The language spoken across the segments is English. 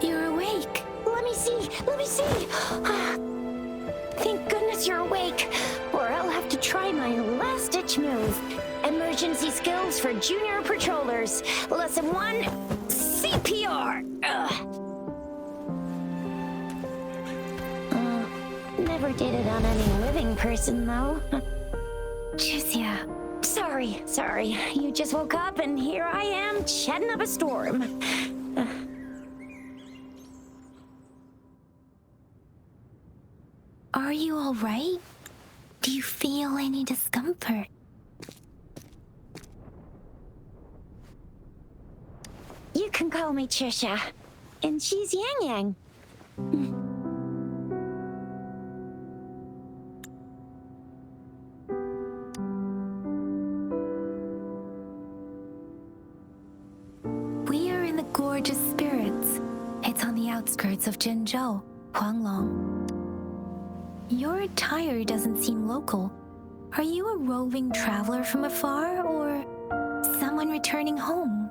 You're awake. Let me see. Let me see. Thank goodness you're awake, or I'll have to try my last-ditch move. Emergency skills for junior patrollers. Lesson 1, CPR. Never did it on any living person, though. Juicia. Sorry. You just woke up, and here I am, chatting up a storm. Are you all right? Do you feel any discomfort? You can call me Trisha, and she's Yang Yang. We are in the Gorgeous Spirits. It's on the outskirts of Jinzhou, Huanglong. Your attire doesn't seem local. Are you a roving traveler from afar, or someone returning home?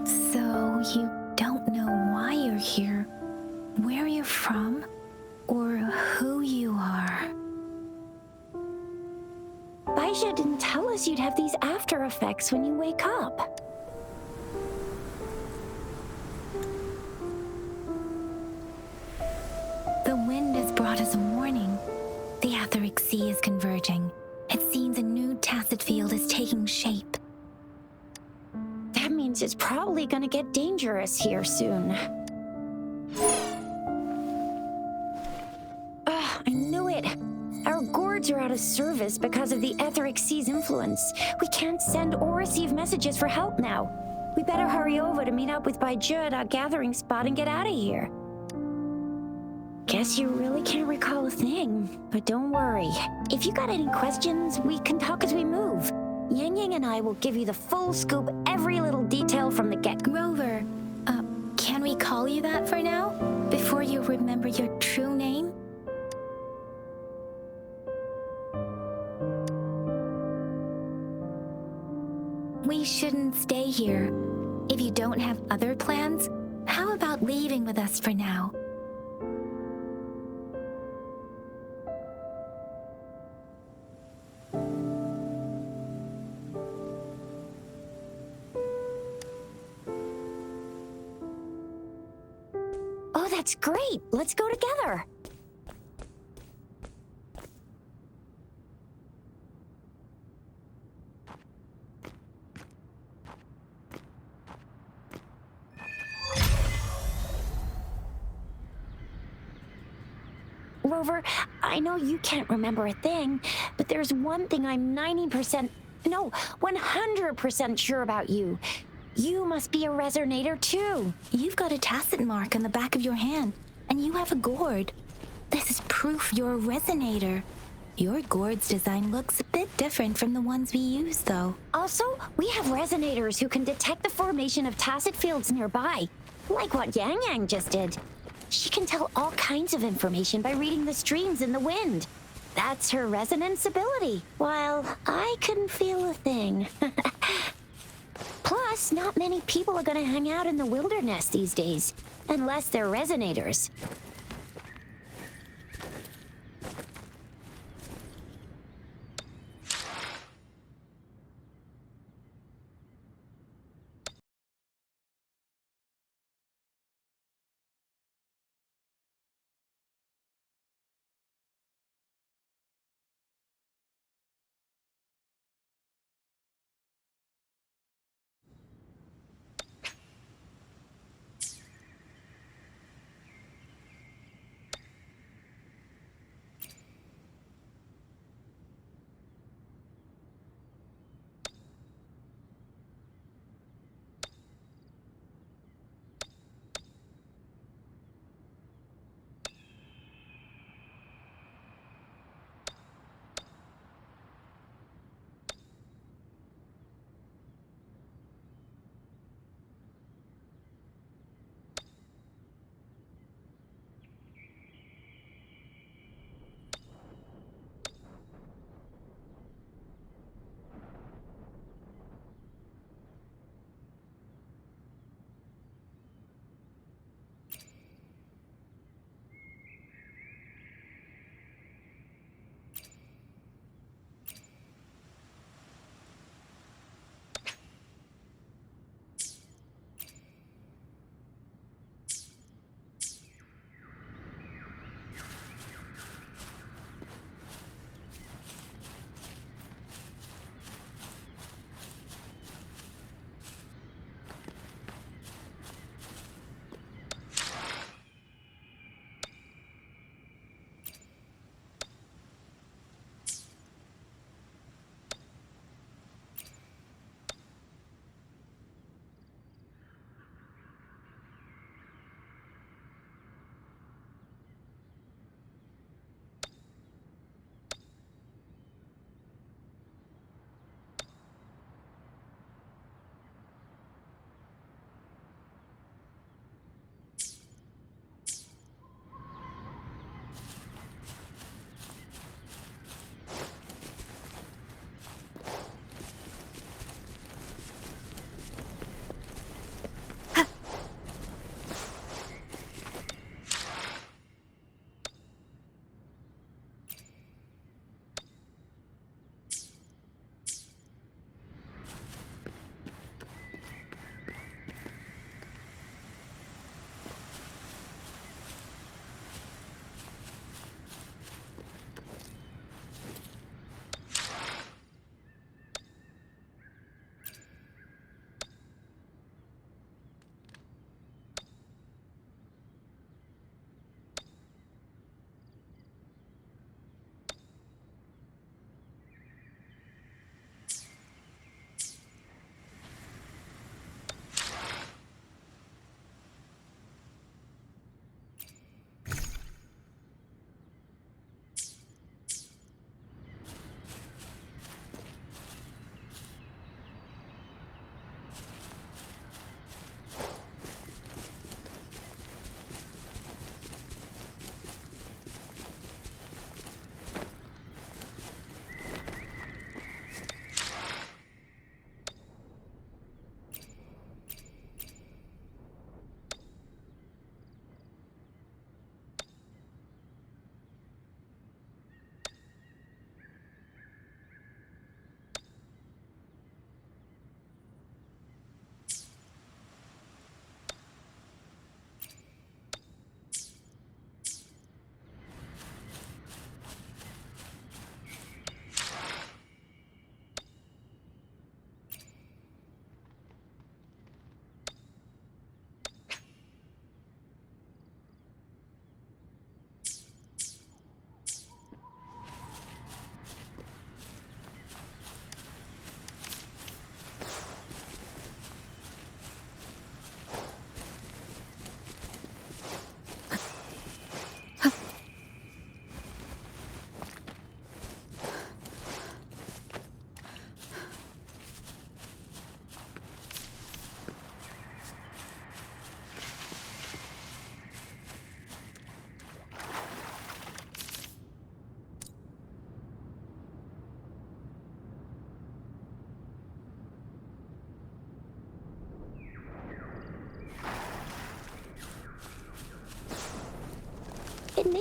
So you don't know why you're here, where you're from, or who you are. Baisha didn't tell us you'd have these after effects when you wake up. The wind has brought us a warning. The etheric sea is converging. It seems a new tacit field is taking shape. That means it's probably gonna get dangerous here soon. I knew it. Our gourds are out of service because of the etheric sea's influence. We can't send or receive messages for help now. We better hurry over to meet up with Baizhi at our gathering spot and get out of here. Guess you really can't recall a thing, but don't worry. If you got any questions, we can talk as we move. Yang Yang and I will give you the full scoop, every little detail from the get-go. Rover, can we call you that for now? Before you remember your true name? We shouldn't stay here. If you don't have other plans, how about leaving with us for now? Oh, that's great! Let's go together! Rover, I know you can't remember a thing, but there's one thing I'm 100% sure about you. You must be a resonator too. You've got a tacit mark on the back of your hand, and you have a gourd. This is proof you're a resonator. Your gourd's design looks a bit different from the ones we use, though. Also, we have resonators who can detect the formation of tacit fields nearby, like what Yang Yang just did. She can tell all kinds of information by reading the streams in the wind. That's her resonance ability, while I couldn't feel a thing. Plus, not many people are gonna hang out in the wilderness these days, unless they're resonators.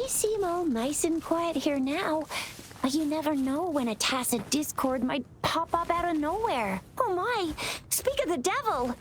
may seem all nice and quiet here now, but you never know when a tacit discord might pop up out of nowhere. Oh my! Speak of the devil!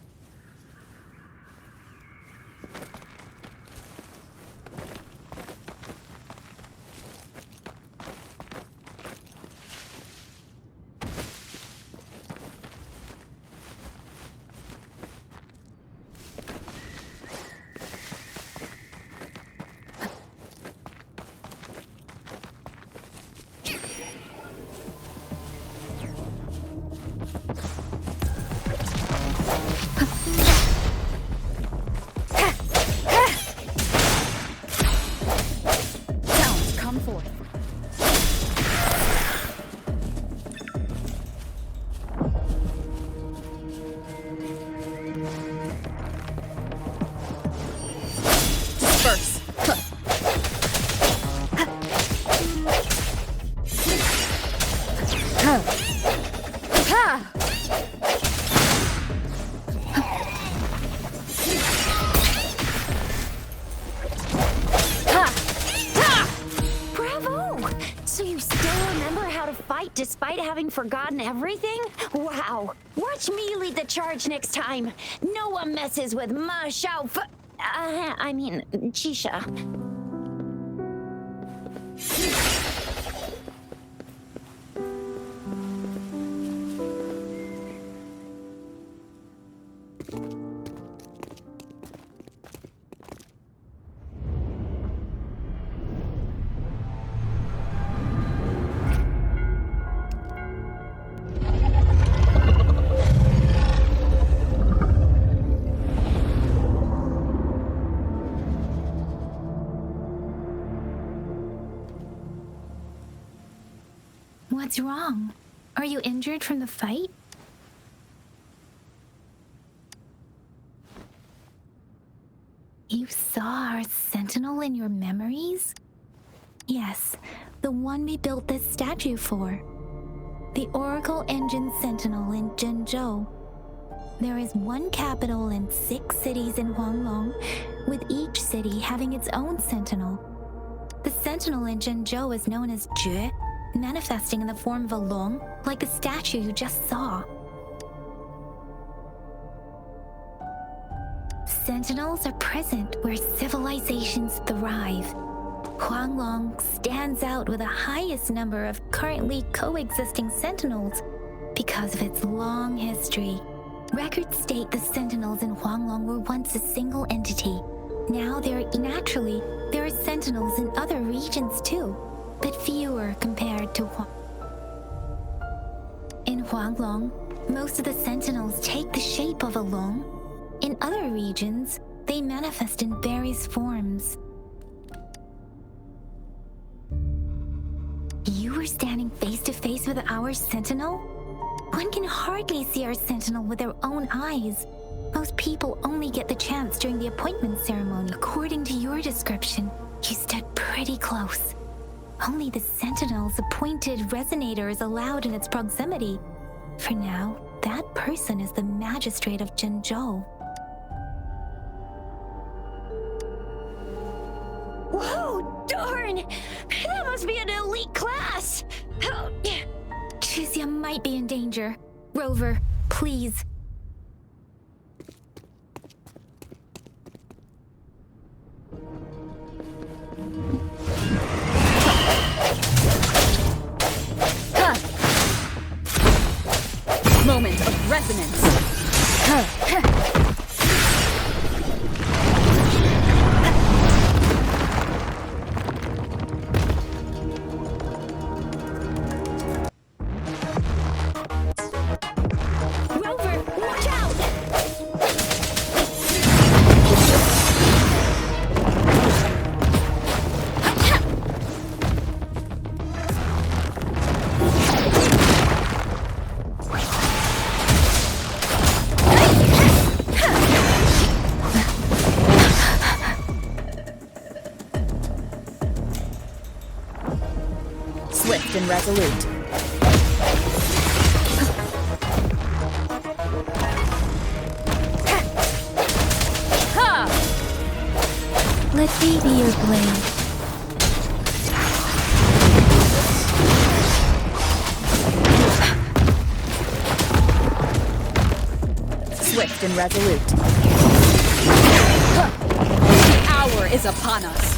Despite having forgotten everything? Wow! Watch me lead the charge next time! No one messes with Ma Xiao Chisha. What's wrong? Are you injured from the fight? You saw our sentinel in your memories? Yes, the one we built this statue for. The Oracle Engine Sentinel in Zhenzhou. There is one capital and 6 cities in Huanglong, with each city having its own sentinel. The sentinel in Zhenzhou is known as Jue, manifesting in the form of a long, like the statue you just saw. Sentinels are present where civilizations thrive. Huanglong stands out with the highest number of currently coexisting sentinels because of its long history. Records state the sentinels in Huanglong were once a single entity. Now there are sentinels in other regions too, but fewer compared to In Huanglong, most of the sentinels take the shape of a long. In other regions, they manifest in various forms. You were standing face to face with our sentinel? One can hardly see our sentinel with their own eyes. Most people only get the chance during the appointment ceremony. According to your description, you stood pretty close. Only the sentinel's appointed resonator is allowed in its proximity. For now, that person is the magistrate of Zhenzhou. Whoa, darn! That must be an elite class! Chixia might be in danger. Rover, please. Moment of resonance. Rover, watch out! Swift and resolute. Let me be your blade. focused and resolute. The hour is upon us.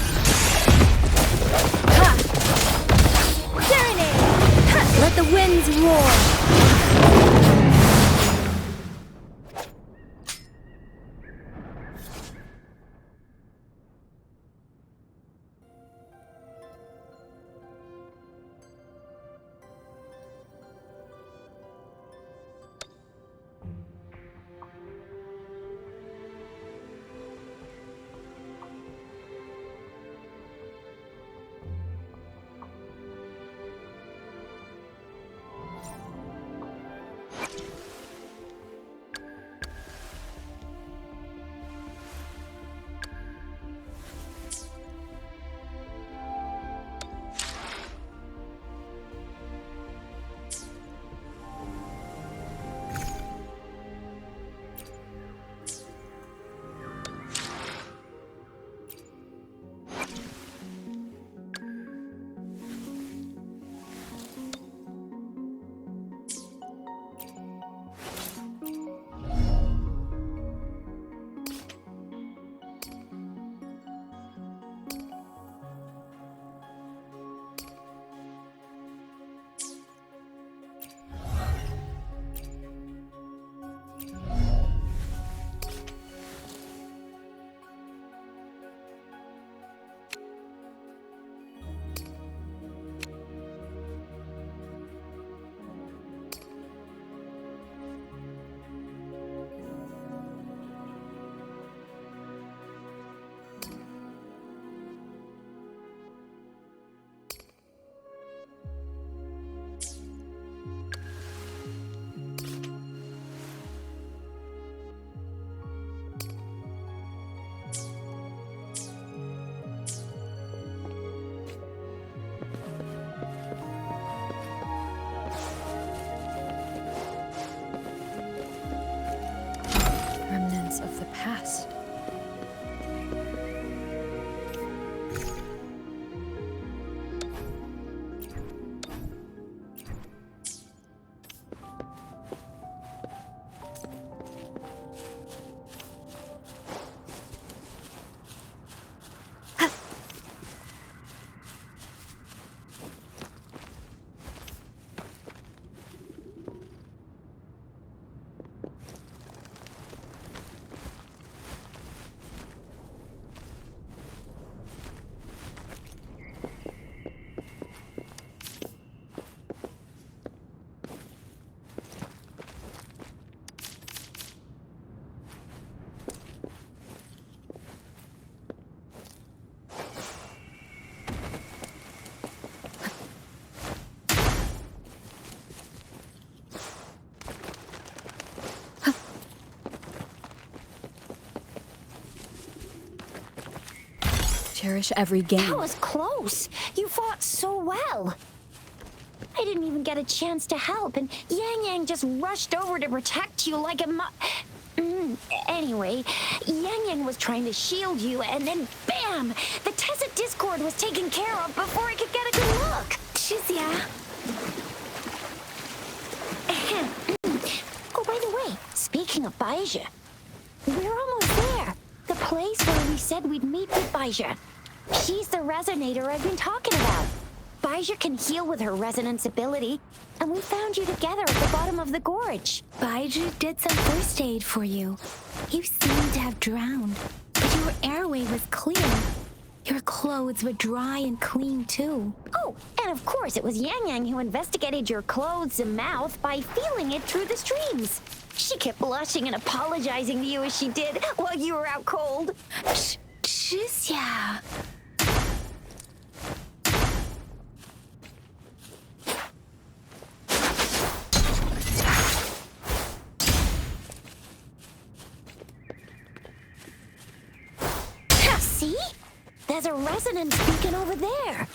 Serenade! Let the winds roar! Remnants of the past. Cherish every game. That was close. You fought so well. I didn't even get a chance to help, and Yang Yang just rushed over to protect you like a Anyway, Yang Yang was trying to shield you, and then bam! The Tacit Discord was taken care of before I could get a good look. Shizia. Oh, by the way, speaking of Baija, we're almost there. The place where we said we'd meet with Baija. She's the resonator I've been talking about. Baija can heal with her resonance ability, and we found you together at the bottom of the gorge. Baiju did some first aid for you. You seemed to have drowned, but your airway was clear. Your clothes were dry and clean, too. Oh, and of course it was Yang Yang who investigated your clothes and mouth by feeling it through the streams. She kept blushing and apologizing to you as she did while you were out cold. Shizia. See? There's a resonance beacon over there.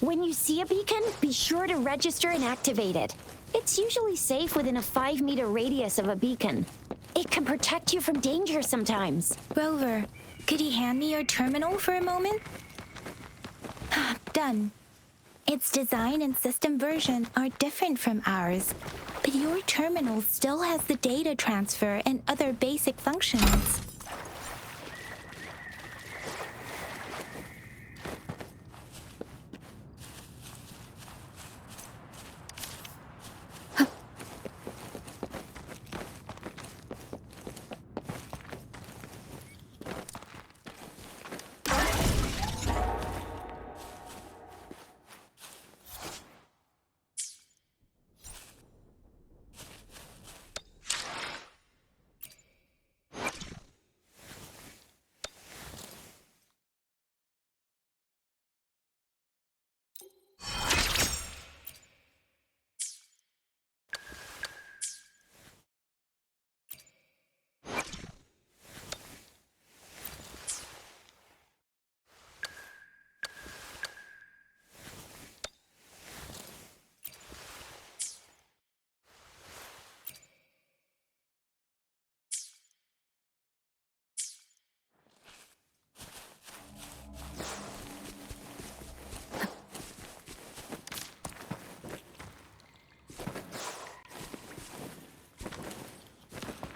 When you see a beacon, be sure to register and activate it. It's usually safe within a 5-meter radius of a beacon. It can protect you from danger sometimes. Rover, could you hand me your terminal for a moment? Done. Its design and system version are different from ours, but your terminal still has the data transfer and other basic functions.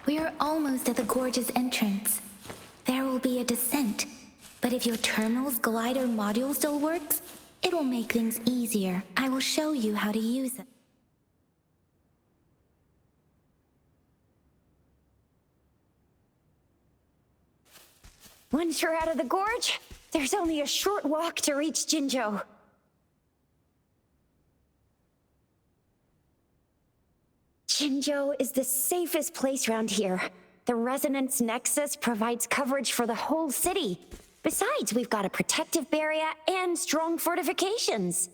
We are almost at the gorge's entrance. There will be a descent, but if your terminal's glider module still works, it will make things easier. I will show you how to use it. Once you're out of the gorge, there's only a short walk to reach Jinzhou. Jinzhou is the safest place around here. The resonance nexus provides coverage for the whole city. Besides, we've got a protective barrier and strong fortifications.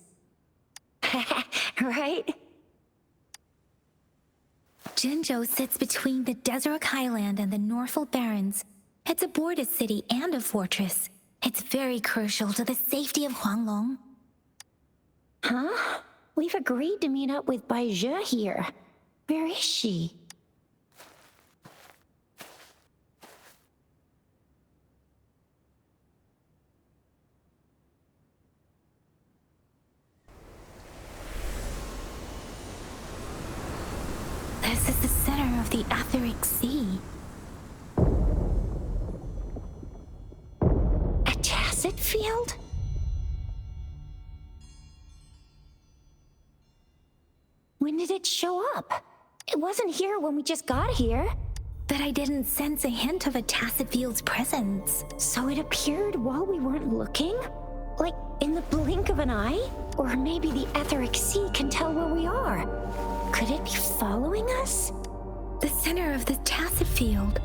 Right? Jinzhou sits between the Desert Highland and the Norfolk Barrens. It's a border city and a fortress. It's very crucial to the safety of Huanglong. Huh? We've agreed to meet up with Baizhi here. Where is she? This is the center of the Etheric Sea. A tacit field? When did it show up? It wasn't here when we just got here. But I didn't sense a hint of a tacit field's presence. So it appeared while we weren't looking? Like in the blink of an eye? Or maybe the Etheric Sea can tell where we are. Could it be following us? The center of the tacit field.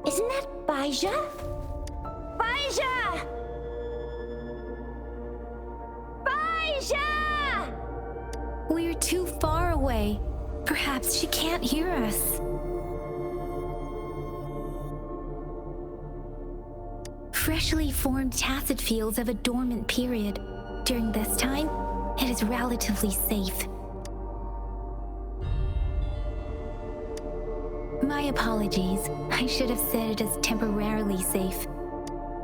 Isn't that Baizhi? Baizhi! Baizhi! We're too far away. Perhaps she can't hear us. Freshly formed tacit fields have a dormant period. During this time, it is relatively safe. My apologies. I should have said it is temporarily safe.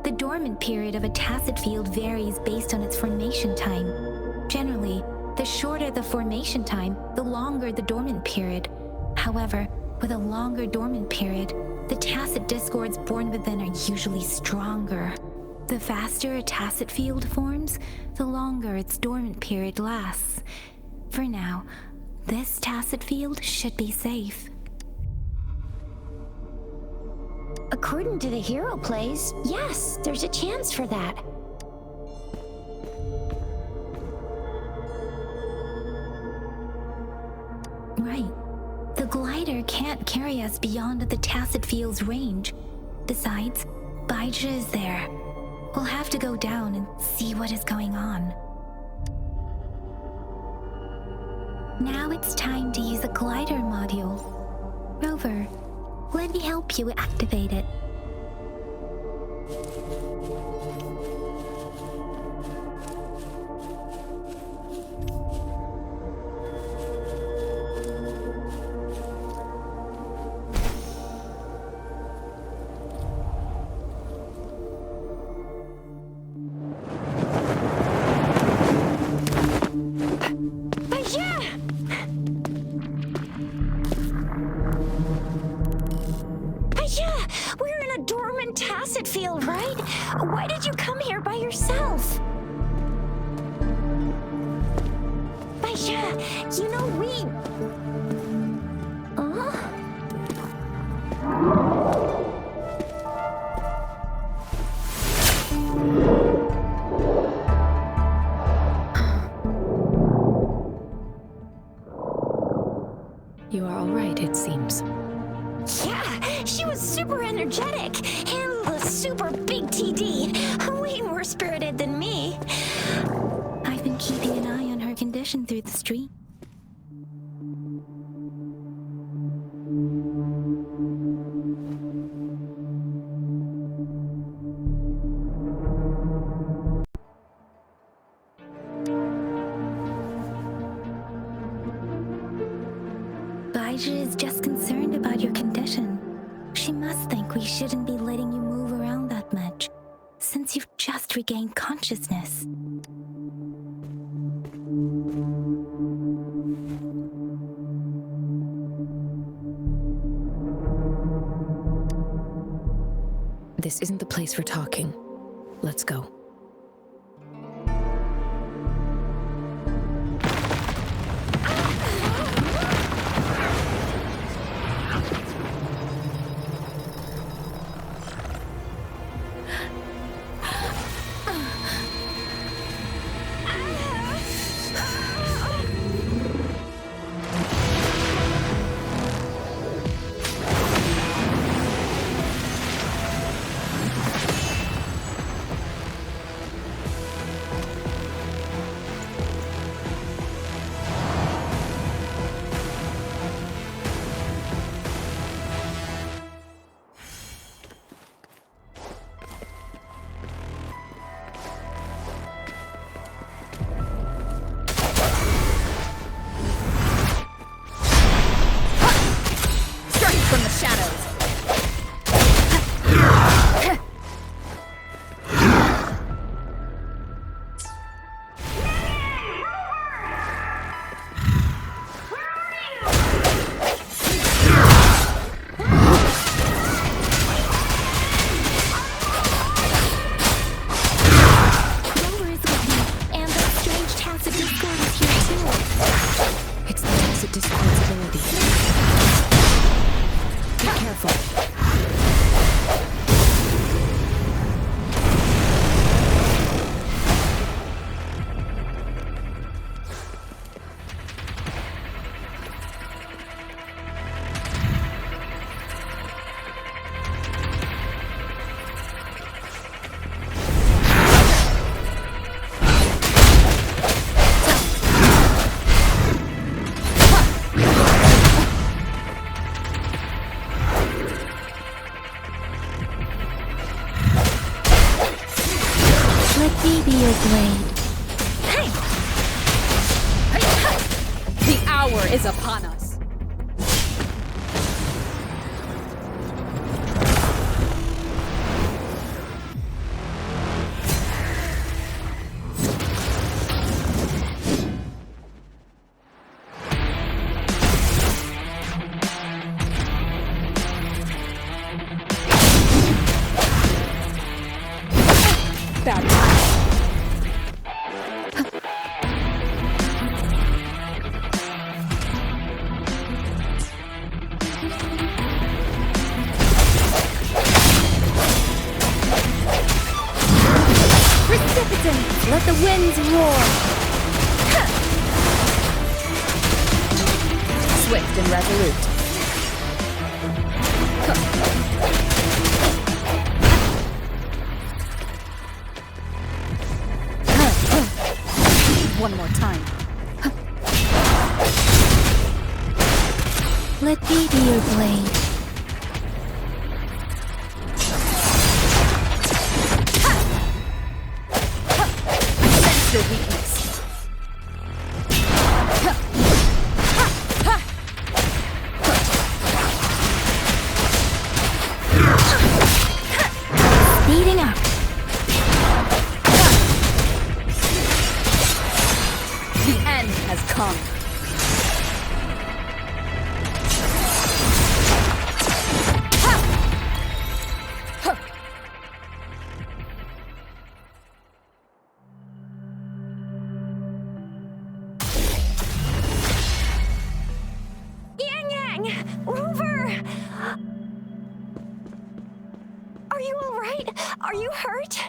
The dormant period of a tacit field varies based on its formation time. Generally, the shorter the formation time, the longer the dormant period. However, with a longer dormant period, the tacit discords born within are usually stronger. The faster a tacit field forms, the longer its dormant period lasts. For now, this tacit field should be safe. According to the hero plays, yes, there's a chance for that. Right. The glider can't carry us beyond the tacit field's range. Besides, Baizhi is there. We'll have to go down and see what is going on. Now it's time to use a glider module. Rover, let me help you activate it. tacit field, right? Why did you come here by yourself? Baisha, you know we... Huh? You are all right, it seems. Yeah, she was super energetic and a super big TD. Way more spirited than me. I've been keeping an eye on her condition through the street. Baija is just concerned about your condition. She must think we shouldn't be letting you move around that much, since you've just regained consciousness. This isn't the place for talking. Let's go. From the shadows. Rover is with me, and that strange tacit discord is here too. It's the tacit discord's ability. Be careful. Let me be your blade. The hour is upon us. Bad time. Precipitant, let the winds roar. Swift and resolute. One more time. Let me be your blade. Sense your weakness. Speeding up. The end has come. Are you all right? Are you hurt?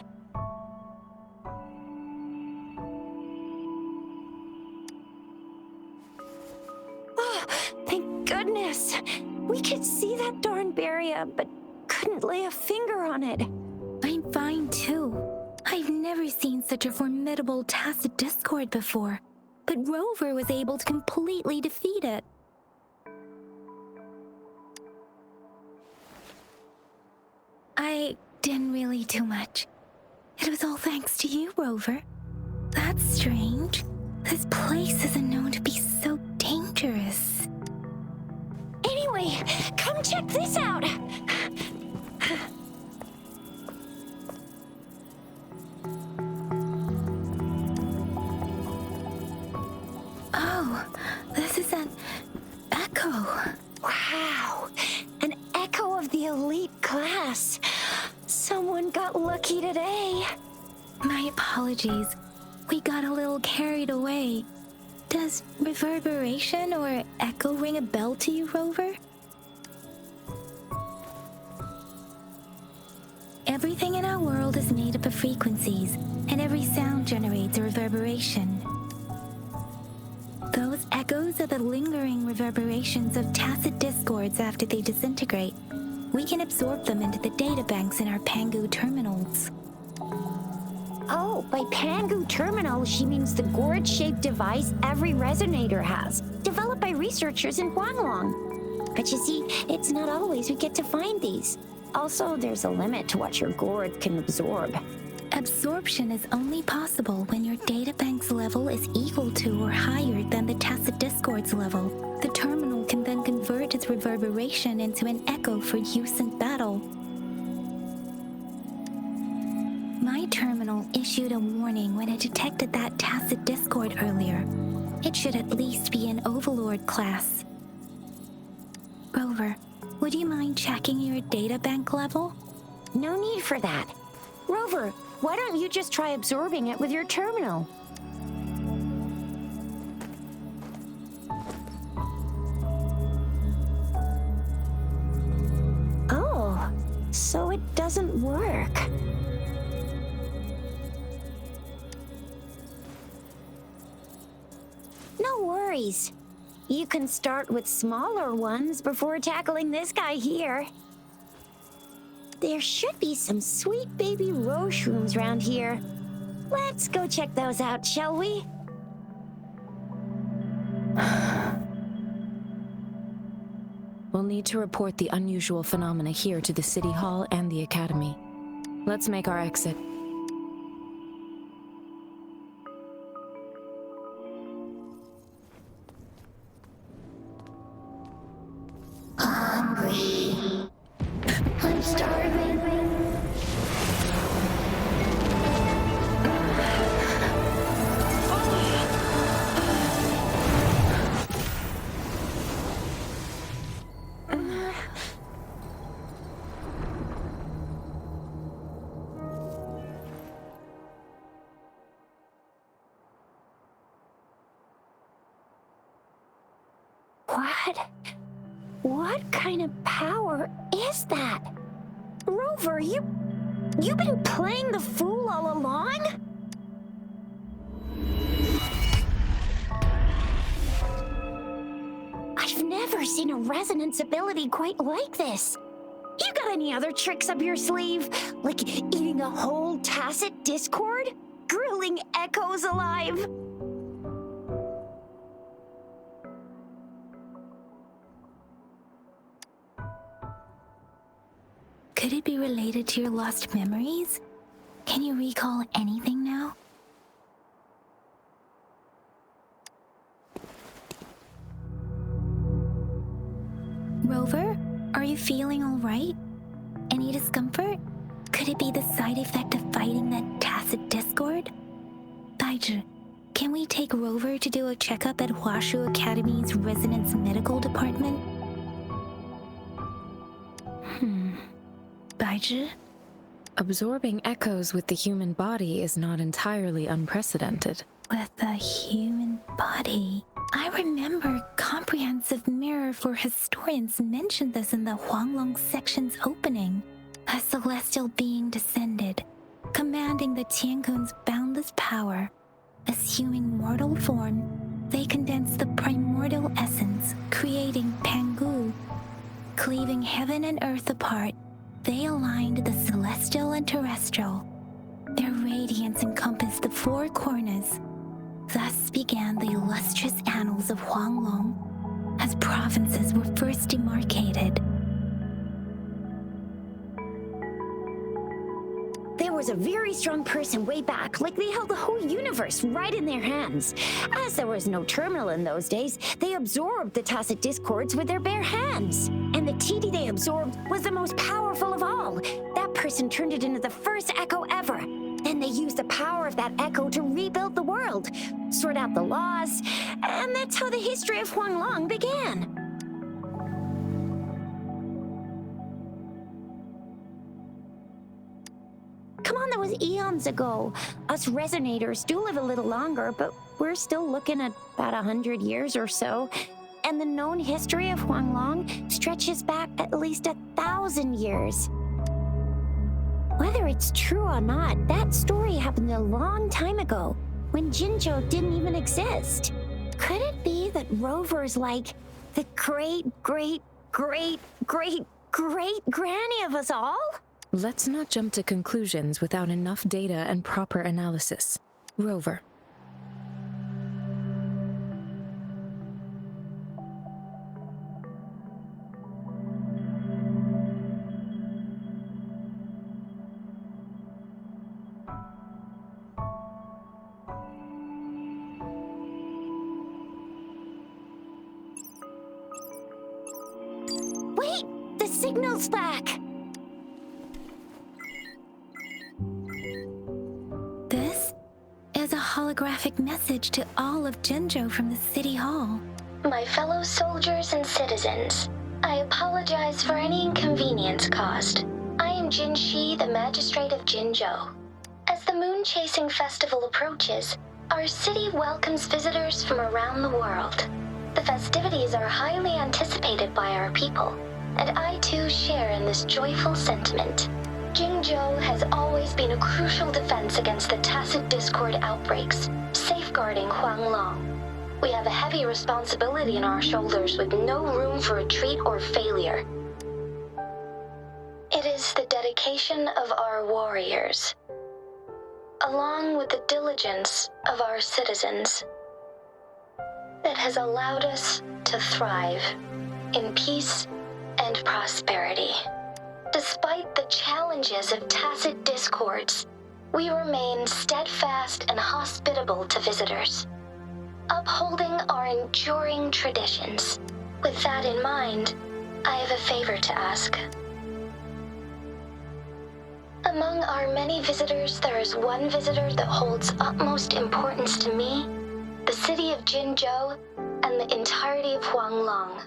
Oh, thank goodness. We could see that darn barrier, but couldn't lay a finger on it. I'm fine too. I've never seen such a formidable tacit discord before, but Rover was able to completely defeat it. I didn't really do much. It was all thanks to you, Rover. That's strange. This place isn't known to be so dangerous. Anyway, come check this out. Oh, this is an echo. Wow, an echo of the elite class. Someone got lucky today. My apologies. We got a little carried away. Does reverberation or echo ring a bell to you, Rover? Everything in our world is made up of frequencies, and every sound generates a reverberation. Those echoes are the lingering reverberations of tacit discords after they disintegrate. We can absorb them into the databanks in our Pangu terminals. Oh, by Pangu Terminal, she means the gourd-shaped device every resonator has, developed by researchers in Huanglong. But you see, it's not always we get to find these. Also, there's a limit to what your gourd can absorb. Absorption is only possible when your databank's level is equal to or higher than the tacit discord's level. The terminal can then convert its reverberation into an echo for use in battle. My terminal issued a warning when it detected that tacit discord earlier. It should at least be an Overlord class. Rover, would you mind checking your databank level? No need for that. Rover, why don't you just try absorbing it with your terminal? Oh, so it doesn't work. No worries. You can start with smaller ones before tackling this guy here. There should be some sweet baby rose shrooms around here. Let's go check those out, shall we? We'll need to report the unusual phenomena here to the City Hall and the Academy. Let's make our exit. Hungry. I'm starving. What kind of power is that? Rover, you've been playing the fool all along? I've never seen a resonance ability quite like this. You got any other tricks up your sleeve? Like eating a whole tacit discord? Grilling echoes alive? Could it be related to your lost memories? Can you recall anything now? Rover, are you feeling all right? Any discomfort? Could it be the side effect of fighting that tacit discord? Baizhi, can we take Rover to do a checkup at Huashu Academy's Resonance Medical Department? Baizhi? Absorbing echoes with the human body is not entirely unprecedented. With the human body. I remember Comprehensive Mirror for Historians mentioned this in the Huanglong section's opening. A celestial being descended, commanding the Tiankun's boundless power. Assuming mortal form, they condensed the primordial essence, creating Pangu. Cleaving heaven and earth apart, they aligned the celestial and terrestrial. Their radiance encompassed the four corners. Thus began the illustrious annals of Huanglong, as provinces were first demarcated. There was a very strong person way back, like they held the whole universe right in their hands. As there was no terminal in those days, they absorbed the tacit discords with their bare hands. And the TD they absorbed was the most powerful of all. That person turned it into the first echo ever. Then they used the power of that echo to rebuild the world, sort out the laws, and that's how the history of Huanglong began. Come on, that was eons ago. Us resonators do live a little longer, but we're still looking at about 100 years or so. And the known history of Huanglong stretches back at least 1,000 years. Whether it's true or not, that story happened a long time ago, when Jinzhou didn't even exist. Could it be that Rover's like the great-great-great-great-great-granny of us all? Let's not jump to conclusions without enough data and proper analysis. Rover. Wait! The signal's back! This is a holographic message to all of Jinzhou from the City Hall. My fellow soldiers and citizens, I apologize for any inconvenience caused. I am Jin Shi, the Magistrate of Jinzhou. As the Moon Chasing Festival approaches, our city welcomes visitors from around the world. The festivities are highly anticipated by our people, and I too share in this joyful sentiment. Jinzhou has always been a crucial defense against the tacit discord outbreaks, safeguarding Huanglong. We have a heavy responsibility on our shoulders with no room for retreat or failure. It is the dedication of our warriors, along with the diligence of our citizens, that has allowed us to thrive in peace and prosperity. Despite the challenges of tacit discords, we remain steadfast and hospitable to visitors, upholding our enduring traditions. With that in mind, I have a favor to ask. Among our many visitors, there is one visitor that holds utmost importance to me, the city of Jinzhou, and the entirety of Huanglong.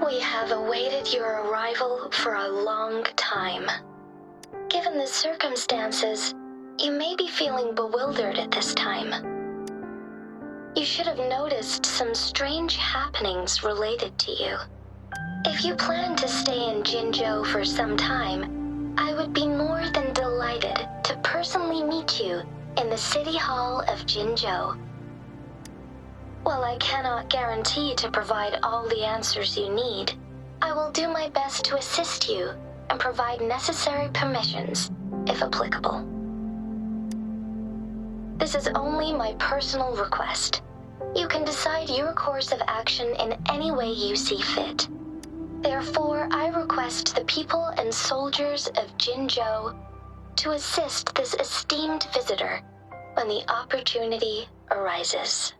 We have awaited your arrival for a long time. Given the circumstances, you may be feeling bewildered at this time. You should have noticed some strange happenings related to you. If you plan to stay in Jinzhou for some time, I would be more than delighted to personally meet you in the City Hall of Jinzhou. While I cannot guarantee to provide all the answers you need, I will do my best to assist you and provide necessary permissions, if applicable. This is only my personal request. You can decide your course of action in any way you see fit. Therefore, I request the people and soldiers of Jinzhou to assist this esteemed visitor when the opportunity arises.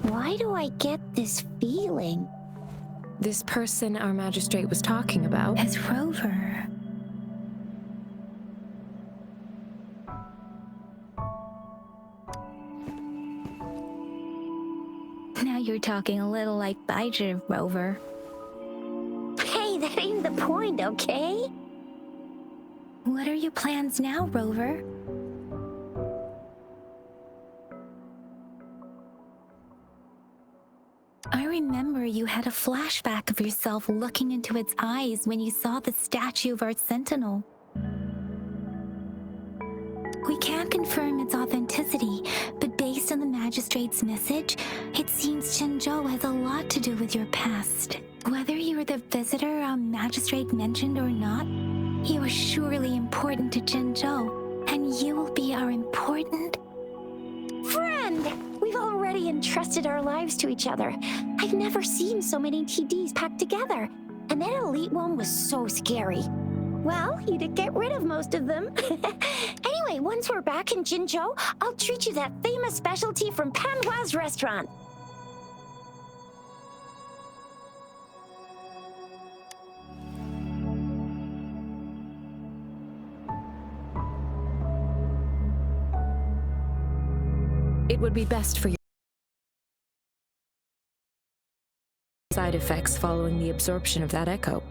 Why do I get this feeling? This person our magistrate was talking about. As Rover. Now you're talking a little like Baizhi, Rover. that ain't the point, okay? What are your plans now, Rover? I remember you had a flashback of yourself looking into its eyes when you saw the statue of our sentinel. We can't confirm its authenticity, but based on the magistrate's message, it seems Jinzhou has a lot to do with your past. Whether you were the visitor our magistrate mentioned or not, you are surely important to Jinzhou, and you will be our important Friend! We've already entrusted our lives to each other. I've never seen so many TDs packed together. And that elite one was so scary. Well, you did get rid of most of them. Anyway, once we're back in Jinzhou, I'll treat you that famous specialty from Panhua's restaurant. It would be best for your side effects following the absorption of that echo.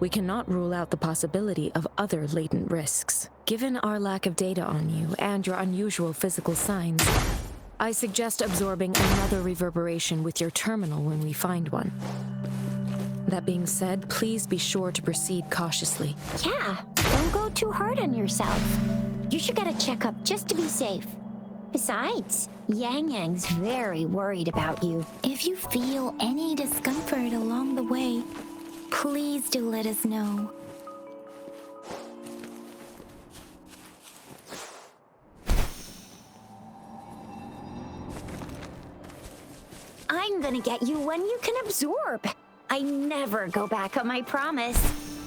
We cannot rule out the possibility of other latent risks. Given our lack of data on you and your unusual physical signs, I suggest absorbing another reverberation with your terminal when we find one. That being said, please be sure to proceed cautiously. Yeah, don't go too hard on yourself. You should get a checkup just to be safe. Besides, Yang Yang's very worried about you. If you feel any discomfort along the way, please do let us know. I'm gonna get you one you can absorb. I never go back on my promise.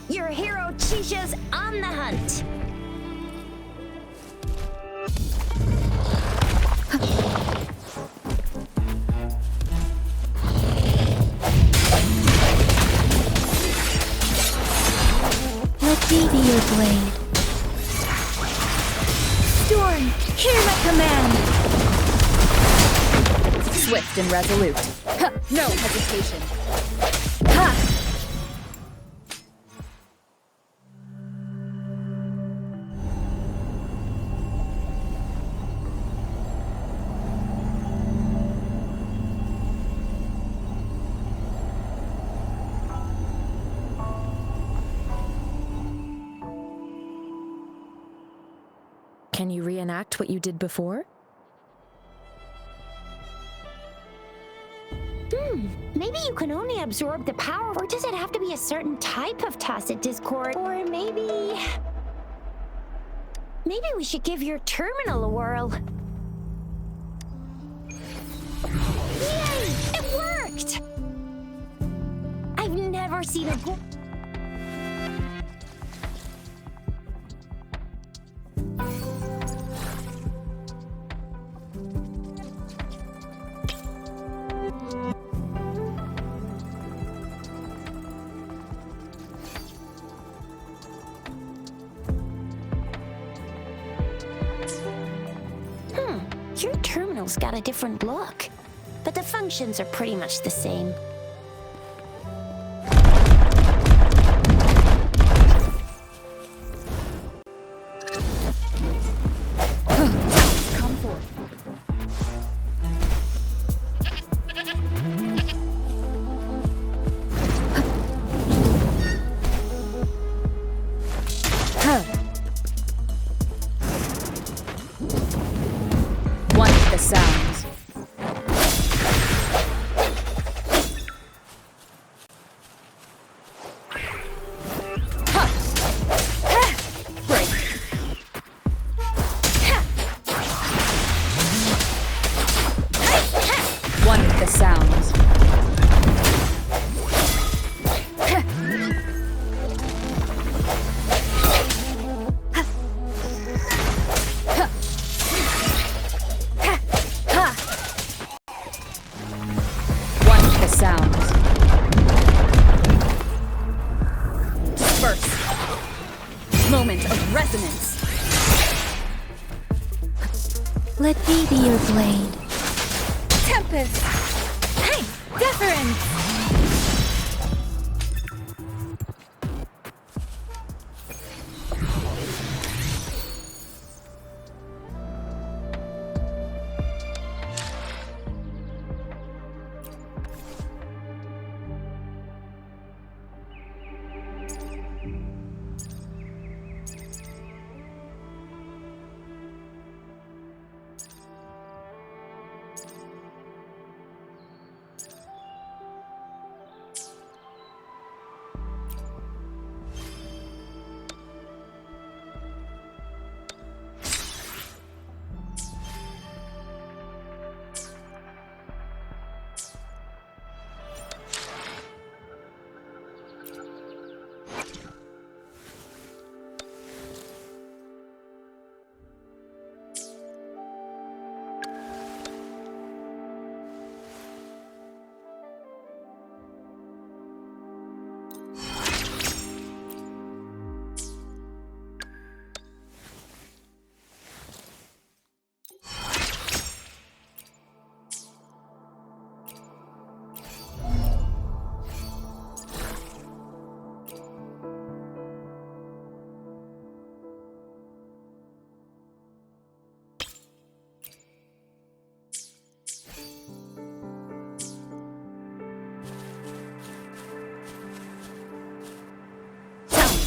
Your hero Chisha's on the hunt. Let me be your blade. Storm, hear my command! Swift and resolute. Ha, no hesitation. Ha! Can you reenact what you did before? Maybe you can only absorb the power, or does it have to be a certain type of tacit discord? Or maybe we should give your terminal a whirl. Yay! It worked! I've never seen a Your terminal's got a different look, but the functions are pretty much the same. Come forth. One of the sounds. Break. One of the sounds. One of the sounds. Disperse. Moment of resonance. Let me be your blade. Tempest! Hey! Deference!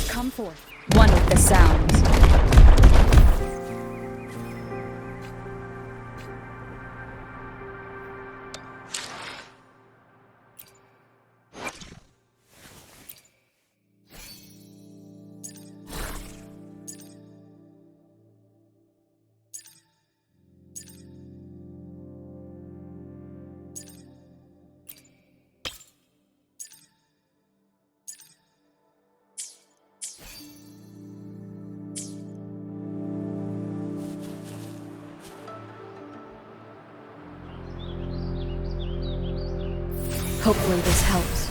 Come forth, one with the sounds. Hopefully this helps.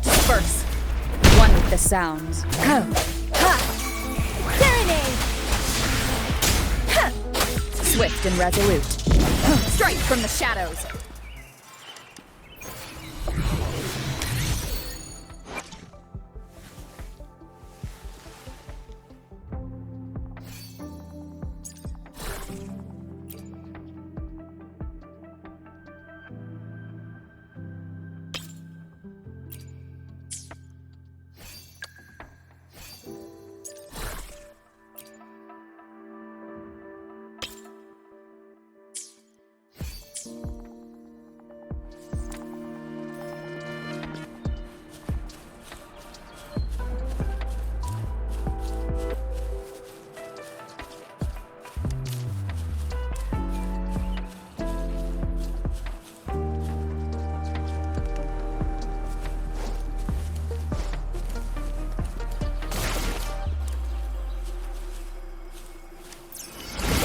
Disperse. One with the sounds. Go. Serenade. Swift and resolute. Strike from the shadows.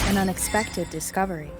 An unexpected discovery.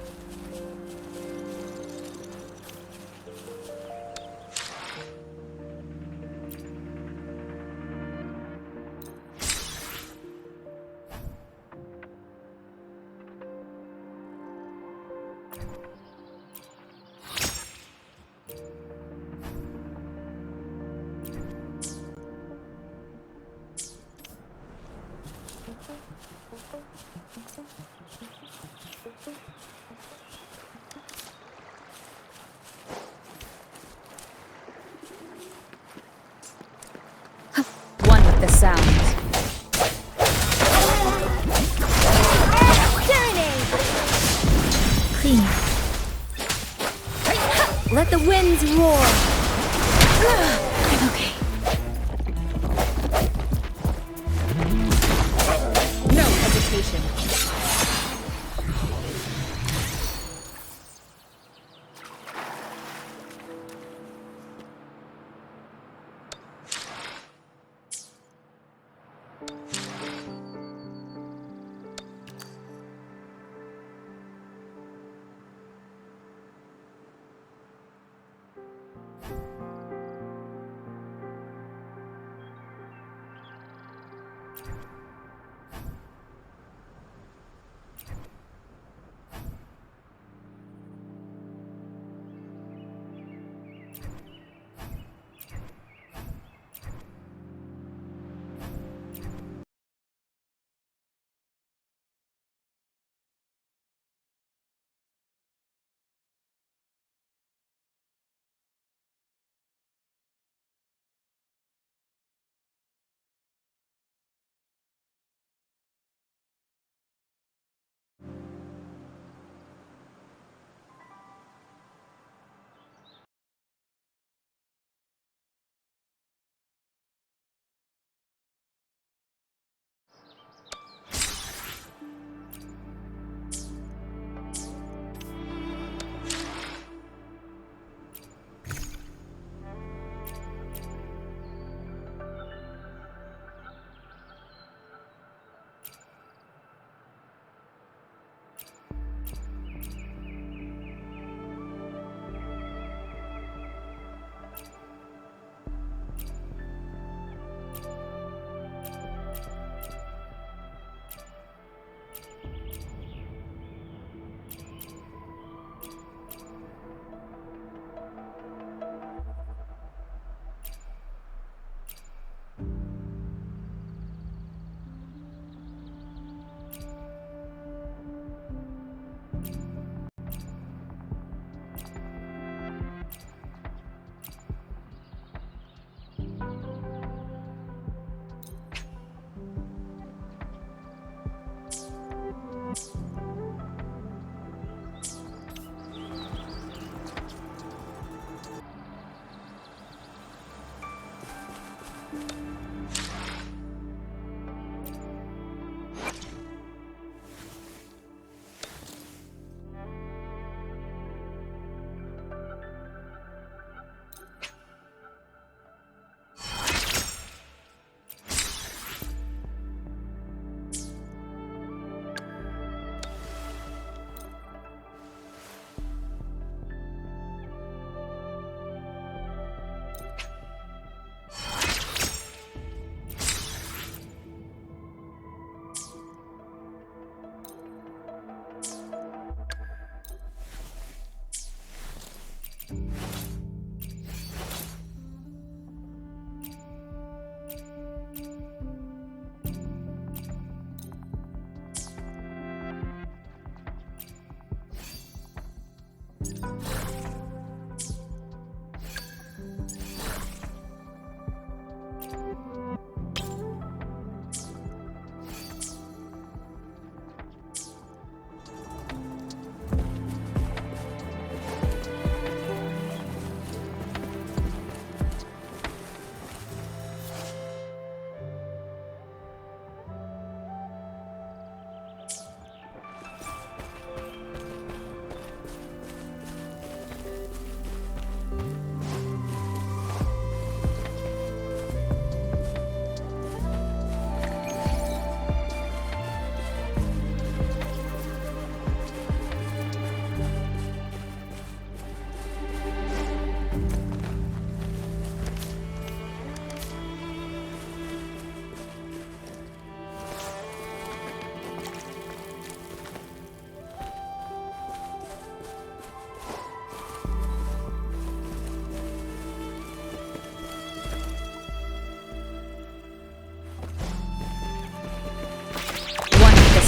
One with the sounds. Serenade! Clean. Let the winds roar. I'm okay. No hesitation.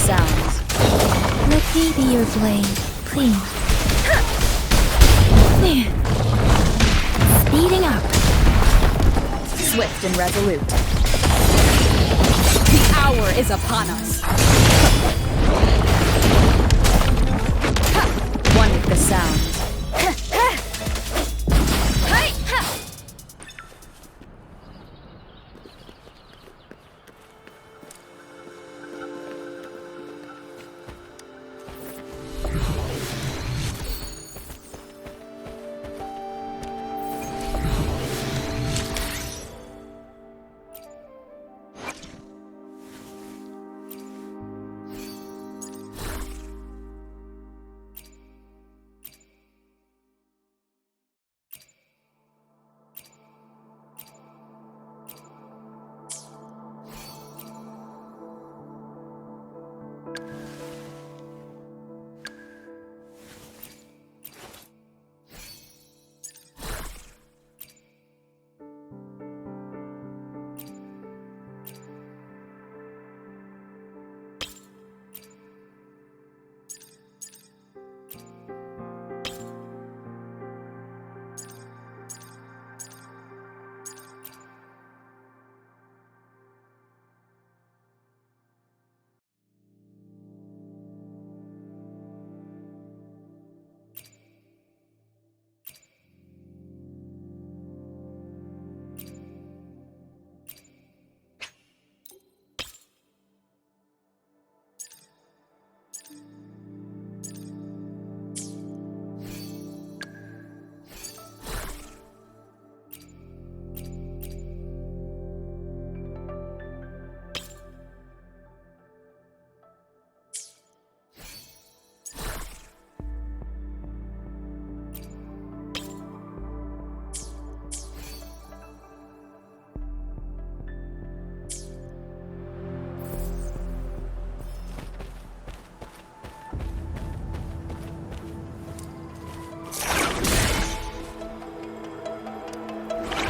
Sounds. Let me be your blade, please. Speeding up. Swift and resolute. The hour is upon us. One with the sounds.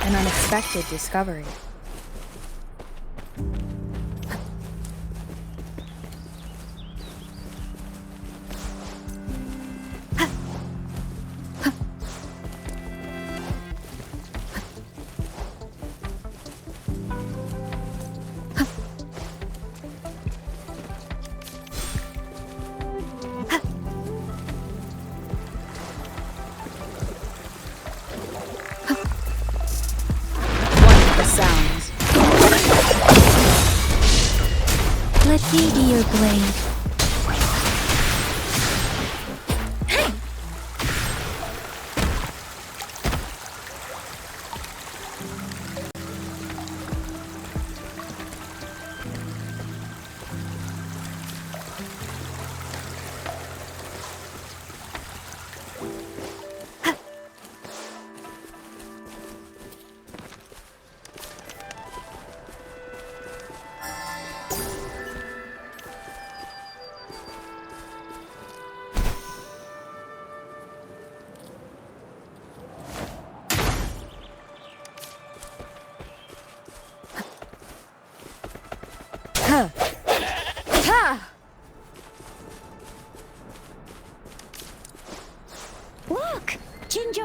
An unexpected discovery. Let me be your blade.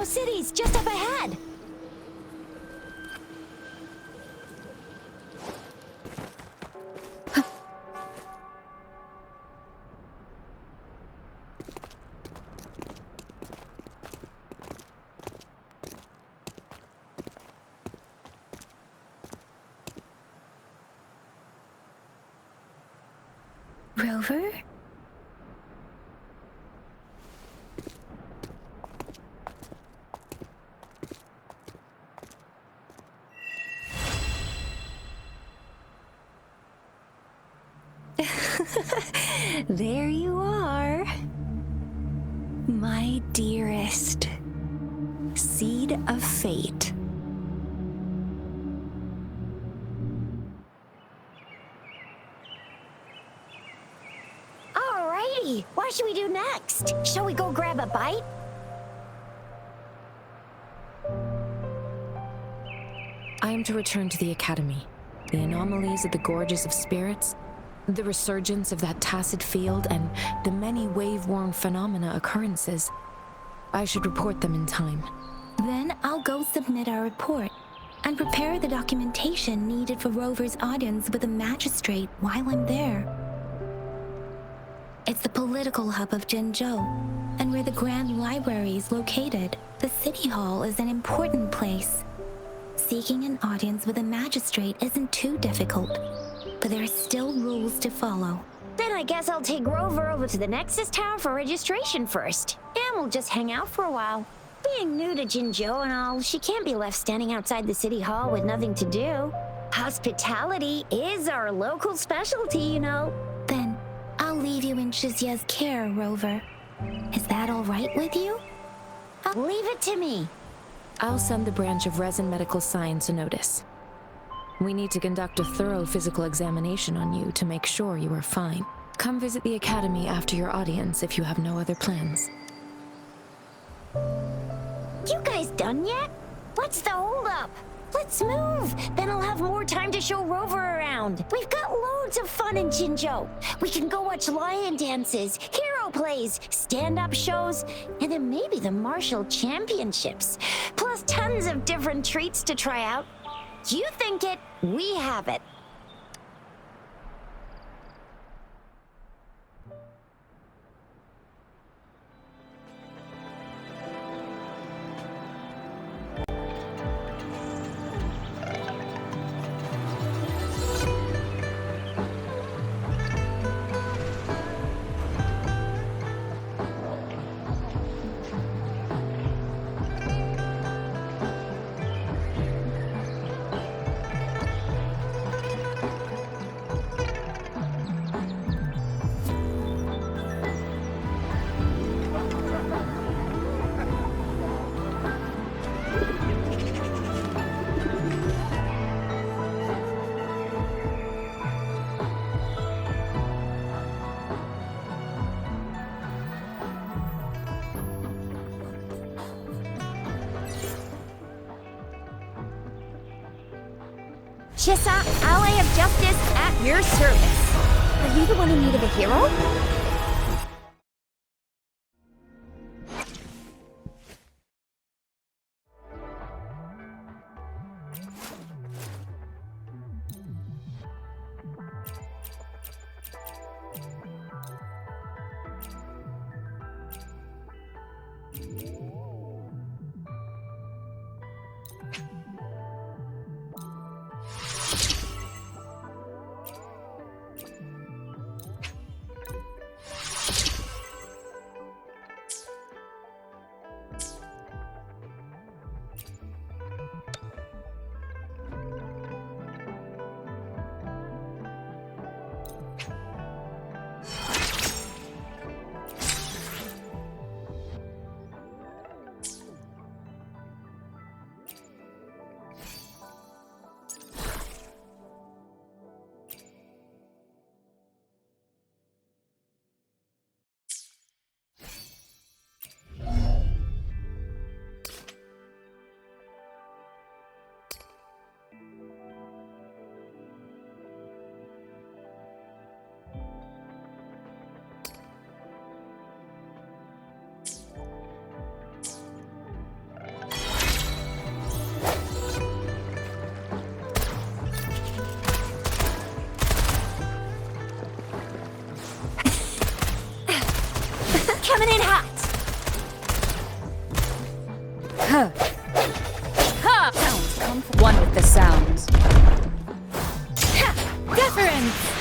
those cities just up ahead. Rover? There you are. My dearest. Seed of fate. Alrighty, what should we do next? Shall we go grab a bite? I am to return to the Academy. The anomalies of the Gorges of Spirits, the resurgence of that tacit field, and the many wave-worn phenomena occurrences. I should report them in time. Then I'll go submit our report and prepare the documentation needed for Rover's audience with a magistrate while I'm there. It's the political hub of Jinzhou, and where the Grand Library is located. The City Hall is an important place. Seeking an audience with a magistrate isn't too difficult, but there are still rules to follow. Then I guess I'll take Rover over to the Nexus Tower for registration first. And we'll just hang out for a while. Being new to Jinzhou and all, she can't be left standing outside the City Hall with nothing to do. Hospitality is our local specialty, you know. Then I'll leave you in Shizia's care, Rover. Is that all right with you? Leave it to me. I'll send the branch of Resin Medical Science a notice. We need to conduct a thorough physical examination on you to make sure you are fine. Come visit the Academy after your audience if you have no other plans. You guys done yet? What's the holdup? Let's move. Then I'll have more time to show Rover around. We've got loads of fun in Jinzhou. We can go watch lion dances, hero plays, stand-up shows, and then maybe the martial championships. Plus tons of different treats to try out. You think it, we have it. Chissa, ally of justice at your service. Are you the one in need of a hero? Huh. Ha! Sounds comfortable. One with the sounds. Ha! Deference!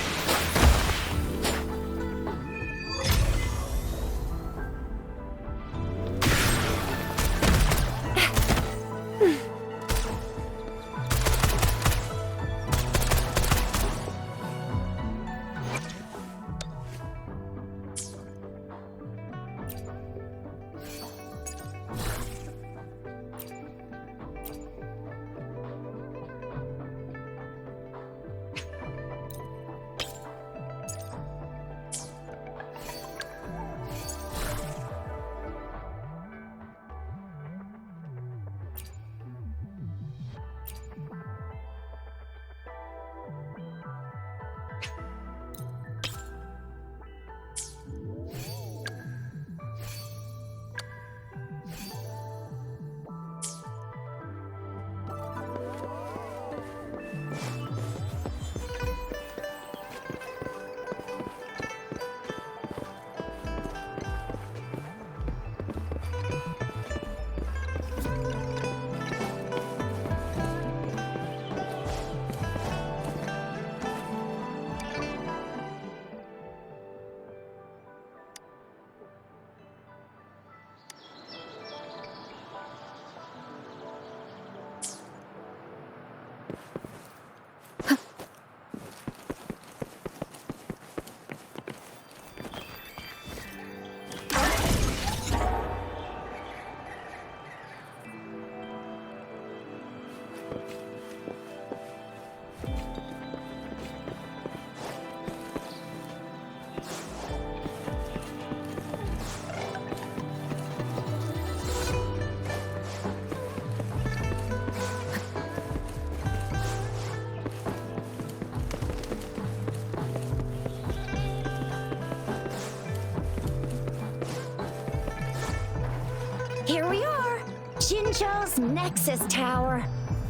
Here we are. Jinzhou's Nexus Tower.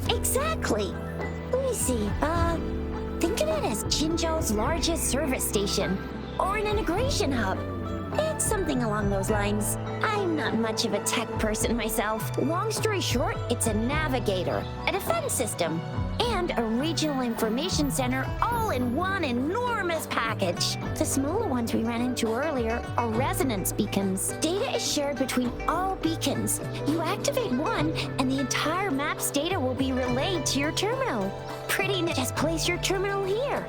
Exactly. Let me see. Think of it as Jinzhou's largest service station, or an integration hub. It's something along those lines. I'm not much of a tech person myself. Long story short, it's a navigator, a defense system, and a regional information center all in one enormous package. The smaller ones we ran into earlier are resonance beacons. Data is shared between all beacons. You activate one, and the entire map's data will be relayed to your terminal. Pretty neat. Just place your terminal here.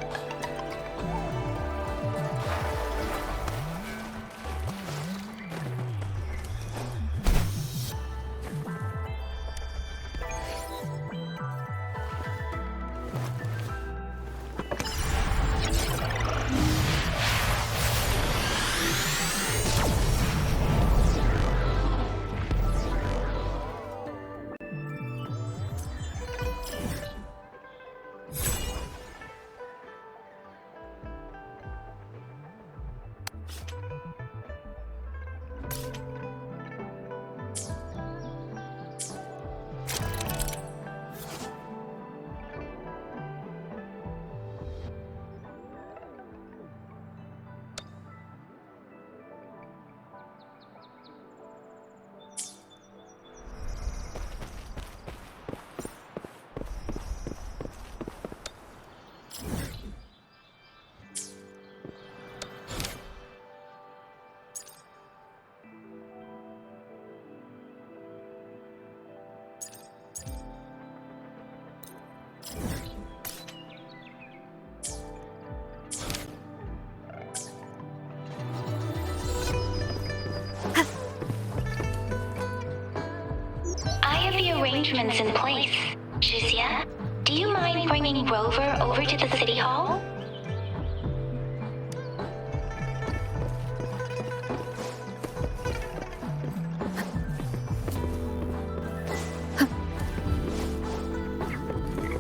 Arrangements in place. Shuzia, do you mind bringing Rover over to the City Hall?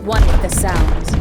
One with the sounds.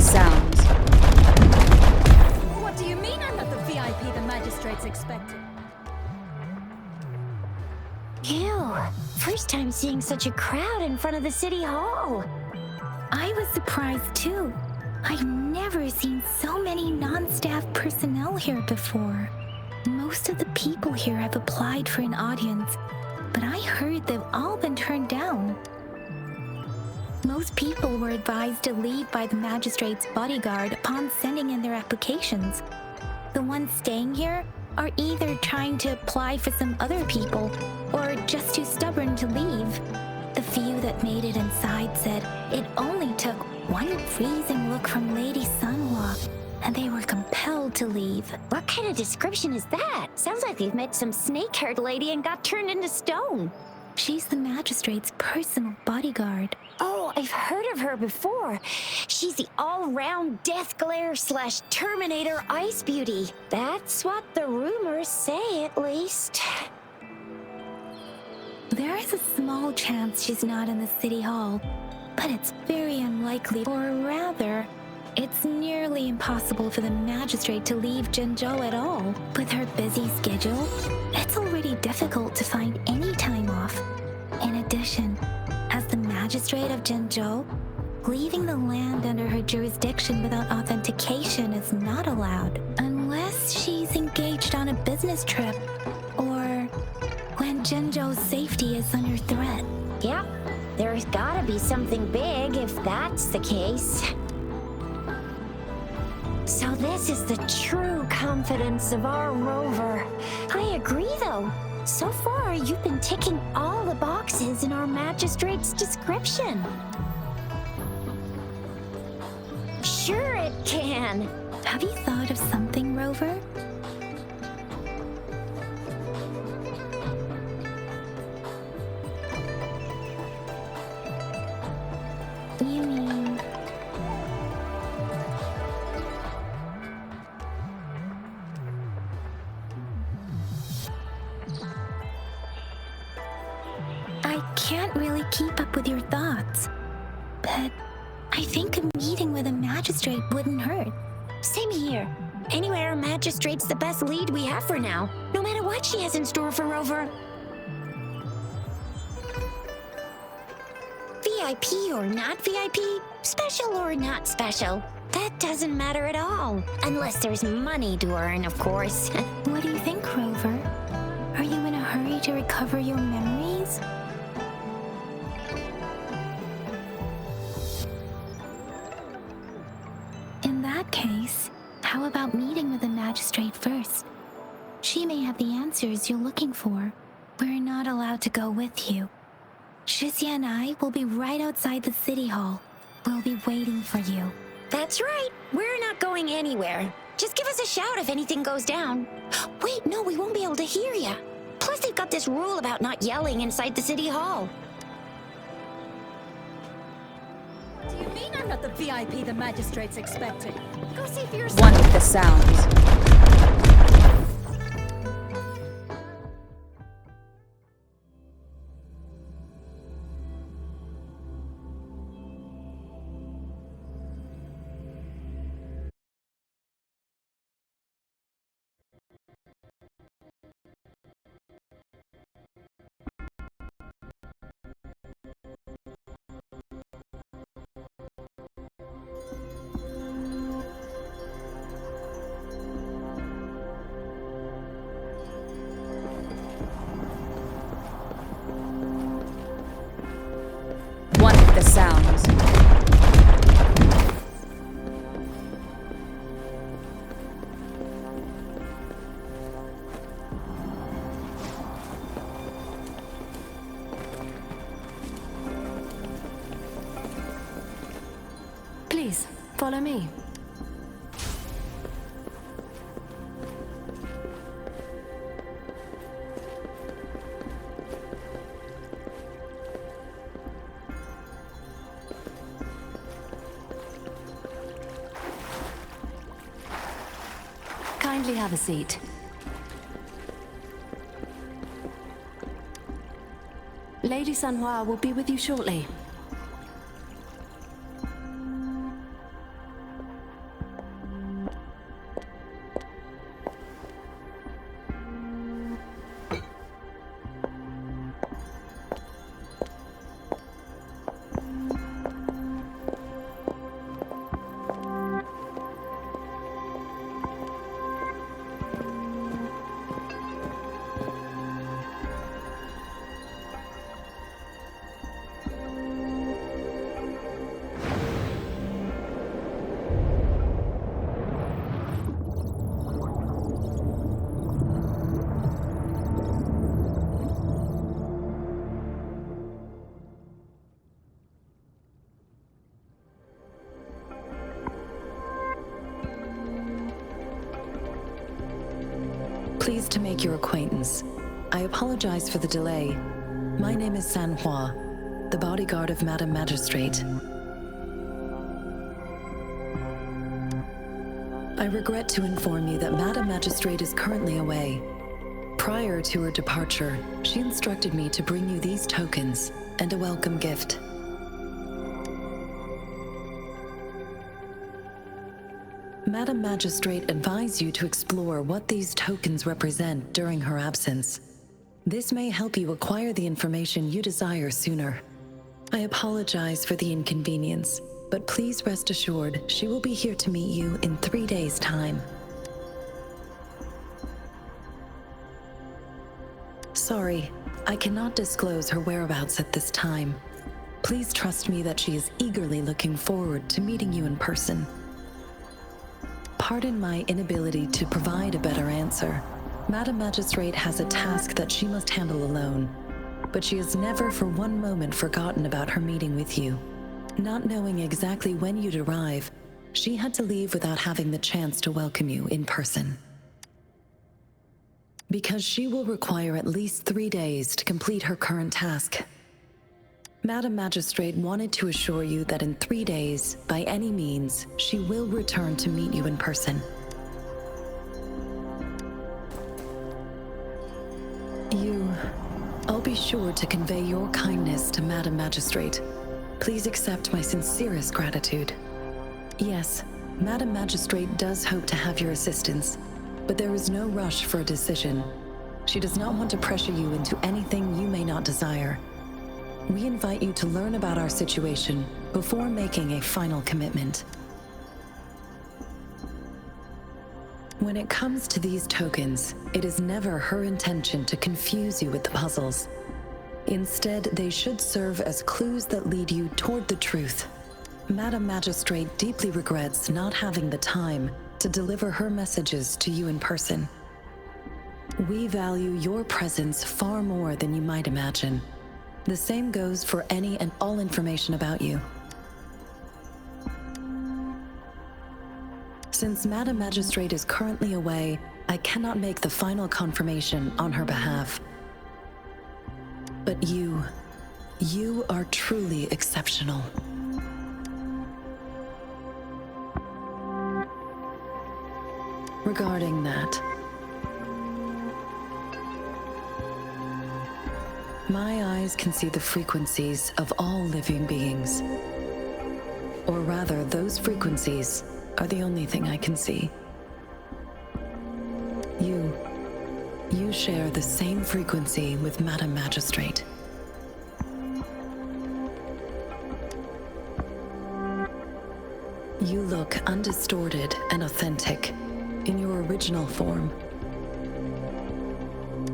sounds. What do you mean I'm not the VIP the magistrates expected? Ew. First time seeing such a crowd in front of the city hall. I was surprised too. I've never seen so many non-staff personnel here before. Most of the people here have applied for an audience, but I heard they've all been turned down. Most people were advised to leave by the magistrate's bodyguard upon sending in their applications. The ones staying here are either trying to apply for some other people or just too stubborn to leave. The few that made it inside said it only took one freezing look from Lady Sunhua, and they were compelled to leave. What kind of description is that? Sounds like they've met some snake-haired lady and got turned into stone. She's the magistrate's personal bodyguard. Oh, I've heard of her before. She's the all-round Death Glare / Terminator Ice Beauty. That's what the rumors say, at least. There is a small chance she's not in the city hall, but it's very unlikely, or rather, it's nearly impossible for the magistrate to leave Zhenzhou at all. With her busy schedule, it's already difficult to find any time off. In addition, as the magistrate of Zhenzhou, leaving the land under her jurisdiction without authentication is not allowed, unless she's engaged on a business trip, or when Zhenzhou's safety is under threat. Yep, there's gotta be something big if that's the case. So this is the true confidence of our rover. I agree, though. So far, you've been ticking all the boxes in our magistrate's description. Sure it can. Have you thought of something, Rover? You mean... I can't really keep up with your thoughts, but I think a meeting with a magistrate wouldn't hurt. Same here. Anyway, our magistrate's the best lead we have for now, no matter what she has in store for Rover. VIP or not VIP, special or not special, that doesn't matter at all. Unless there's money to earn, of course. What do you think, Rover? Are you in a hurry to recover your memories? In that case, how about meeting with the magistrate first? She may have the answers you're looking for. We're not allowed to go with you. Shizia and I will be right outside the city hall. We'll be waiting for you. That's right. We're not going anywhere. Just give us a shout if anything goes down. Wait, no, we won't be able to hear you. Plus, they've got this rule about not yelling inside the city hall. Do you mean I'm not the VIP the magistrates expected? Go see for yourself. One with the sounds. One with the sounds. Please, follow me. Kindly have a seat. Lady Sunhua will be with you shortly. Pleased to make your acquaintance. I apologize for the delay. My name is San Hua, the bodyguard of Madam Magistrate. I regret to inform you that Madam Magistrate is currently away. Prior to her departure, she instructed me to bring you these tokens and a welcome gift. Madam Magistrate advised you to explore what these tokens represent during her absence. This may help you acquire the information you desire sooner. I apologize for the inconvenience, but please rest assured she will be here to meet you in 3 days' time. Sorry, I cannot disclose her whereabouts at this time. Please trust me that she is eagerly looking forward to meeting you in person. Pardon my inability to provide a better answer. Madam Magistrate has a task that she must handle alone, but she has never for one moment forgotten about her meeting with you. Not knowing exactly when you'd arrive, she had to leave without having the chance to welcome you in person. Because she will require at least 3 days to complete her current task. Madam Magistrate wanted to assure you that in 3 days, by any means, she will return to meet you in person. I'll be sure to convey your kindness to Madam Magistrate. Please accept my sincerest gratitude. Yes, Madam Magistrate does hope to have your assistance, but there is no rush for a decision. She does not want to pressure you into anything you may not desire. We invite you to learn about our situation before making a final commitment. When it comes to these tokens, it is never her intention to confuse you with the puzzles. Instead, they should serve as clues that lead you toward the truth. Madam Magistrate deeply regrets not having the time to deliver her messages to you in person. We value your presence far more than you might imagine. The same goes for any and all information about you. Since Madam Magistrate is currently away, I cannot make the final confirmation on her behalf. But you are truly exceptional. Regarding that, my eyes can see the frequencies of all living beings. Or rather, those frequencies are the only thing I can see. You share the same frequency with Madam Magistrate. You look undistorted and authentic in your original form.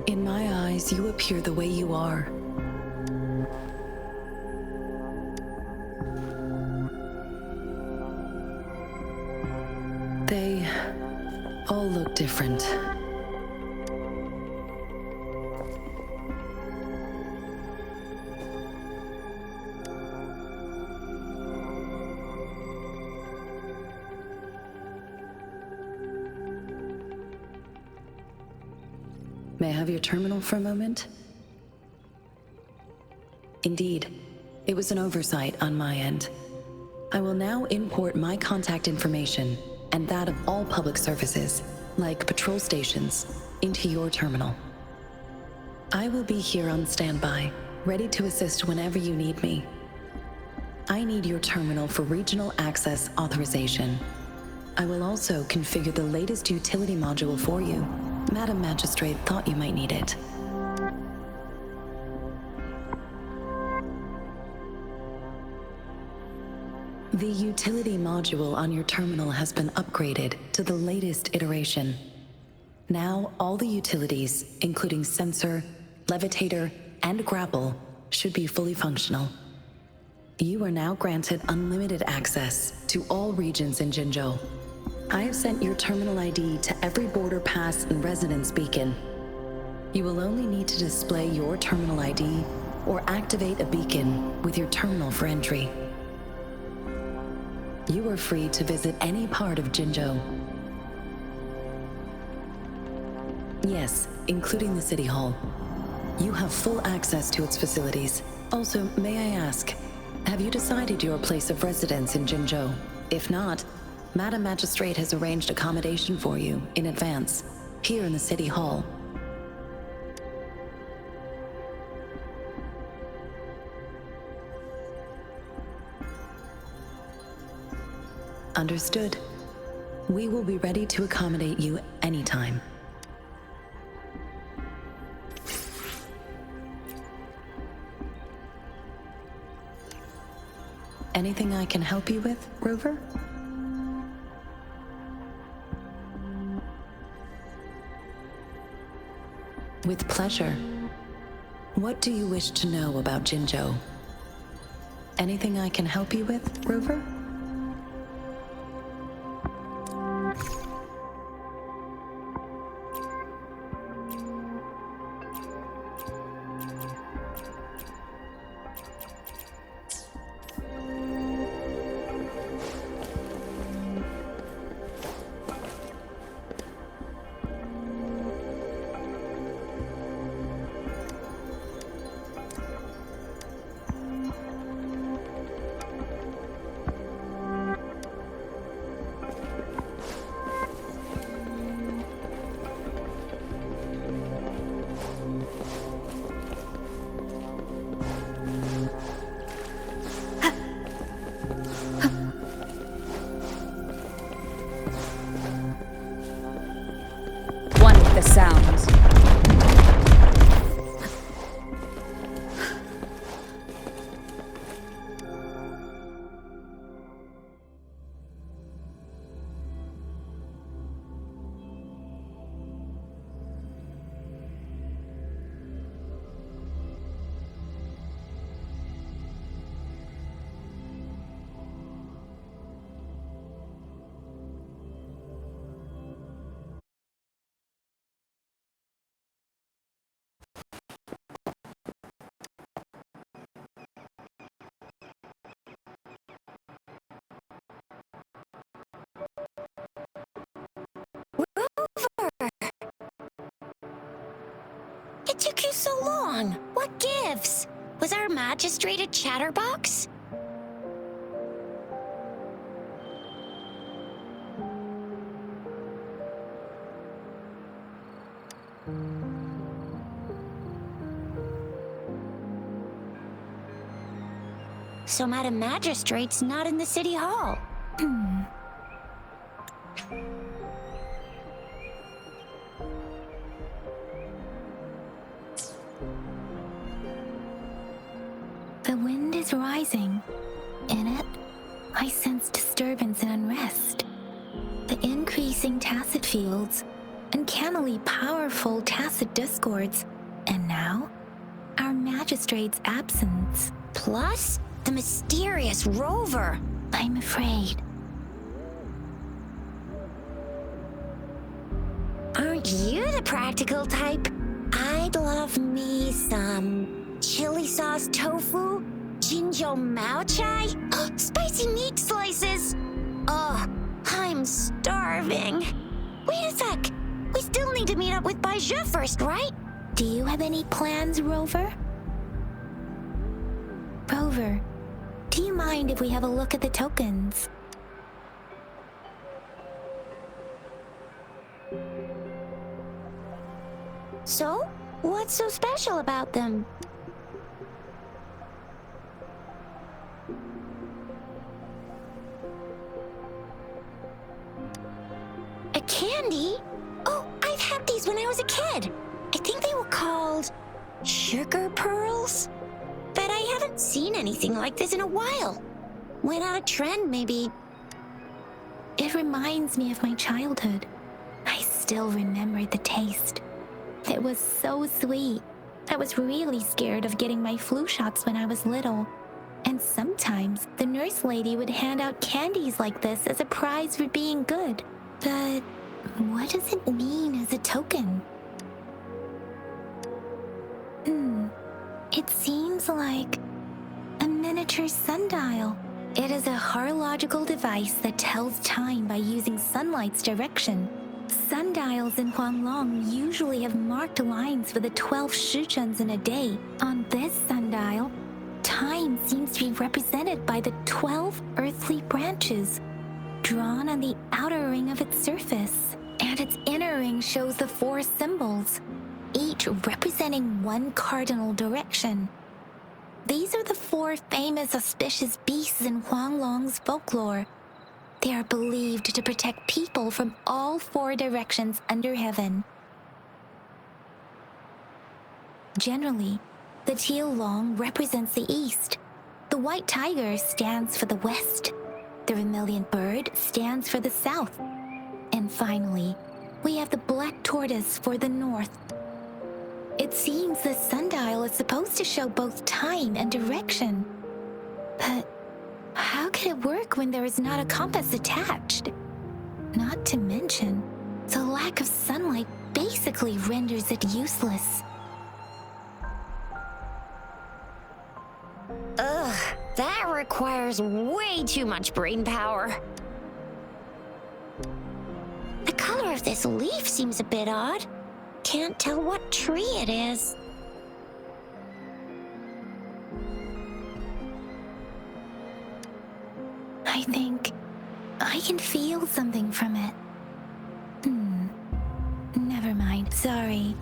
In my eyes, you appear the way you are. They all look different. May I have your terminal for a moment? Indeed, it was an oversight on my end. I will now import my contact information and that of all public services, like patrol stations, into your terminal. I will be here on standby, ready to assist whenever you need me. I need your terminal for regional access authorization. I will also configure the latest utility module for you. Madam Magistrate thought you might need it. The utility module on your terminal has been upgraded to the latest iteration. Now, all the utilities, including sensor, levitator, and grapple, should be fully functional. You are now granted unlimited access to all regions in Jinzhou. I have sent your terminal ID to every border pass and residence beacon. You will only need to display your terminal ID or activate a beacon with your terminal for entry. You are free to visit any part of Jinzhou. Yes, including the City Hall. You have full access to its facilities. Also, may I ask, have you decided your place of residence in Jinzhou? If not, Madam Magistrate has arranged accommodation for you in advance, here in the City Hall. Understood. We will be ready to accommodate you anytime. Anything I can help you with, Rover? With pleasure. What do you wish to know about Jinzhou? Anything I can help you with, Rover? One with the sounds. It took you so long. What gives? Was our magistrate a chatterbox? So Madam Magistrate's not in the City Hall. The wind is rising. In it, I sense disturbance and unrest. The increasing tacit fields, uncannily powerful tacit discords, and now, our magistrate's absence. Plus, the mysterious rover. I'm afraid. Aren't you the practical type? I'd love me some chili sauce tofu, Jinzhou Mao Chai, spicy meat slices. Oh, I'm starving. Wait a sec. We still need to meet up with Baizhe first, right? Do you have any plans, Rover? Rover, do you mind if we have a look at the tokens? So, what's so special about them? A candy? Oh, I've had these when I was a kid. I think they were called sugar pearls. But I haven't seen anything like this in a while. Went out of trend, maybe. It reminds me of my childhood. I still remember the taste. It was so sweet. I was really scared of getting my flu shots when I was little. And sometimes the nurse lady would hand out candies like this as a prize for being good. But what does it mean as a token? It seems like a miniature sundial. It is a horological device that tells time by using sunlight's direction. Sundials in Huanglong usually have marked lines for the 12 shichens in a day. On this sundial, time seems to be represented by the 12 earthly branches drawn on the outer ring of its surface. And its inner ring shows the 4 symbols, each representing one cardinal direction. These are the 4 famous auspicious beasts in Huanglong's folklore. They are believed to protect people from all 4 directions under heaven. Generally, the teal long represents the east. The white tiger stands for the west. The vermilion bird stands for the south. And finally, we have the black tortoise for the north. It seems the sundial is supposed to show both time and direction. But how could it work when there is not a compass attached? Not to mention, the lack of sunlight basically renders it useless. Ugh, that requires way too much brain power. The color of this leaf seems a bit odd. Can't tell what tree it is. I think I can feel something from it. Never mind, sorry.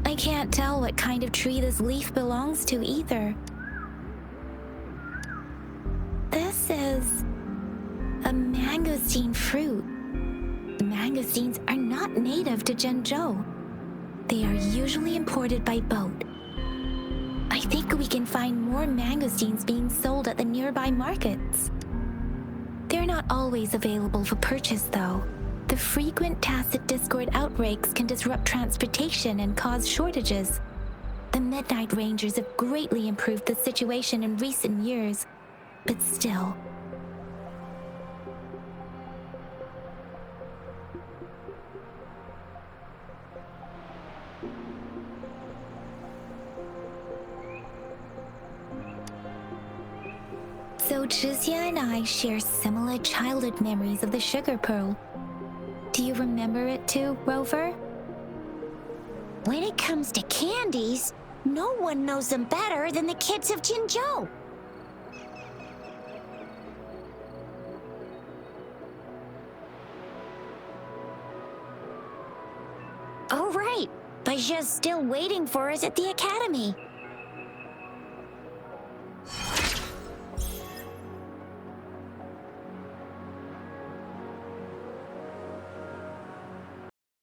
I can't tell what kind of tree this leaf belongs to either. This is a mangosteen fruit. Mangosteens are not native to Zhengzhou. They are usually imported by boat. I think we can find more mangosteens being sold at the nearby markets. They're not always available for purchase, though. The frequent tacit discord outbreaks can disrupt transportation and cause shortages. The Midnight Rangers have greatly improved the situation in recent years, but still. So Chixia and I share similar childhood memories of the sugar pearl. Do you remember it too, Rover? When it comes to candies, no one knows them better than the kids of Jinzhou. Oh right, Baijia's still waiting for us at the academy.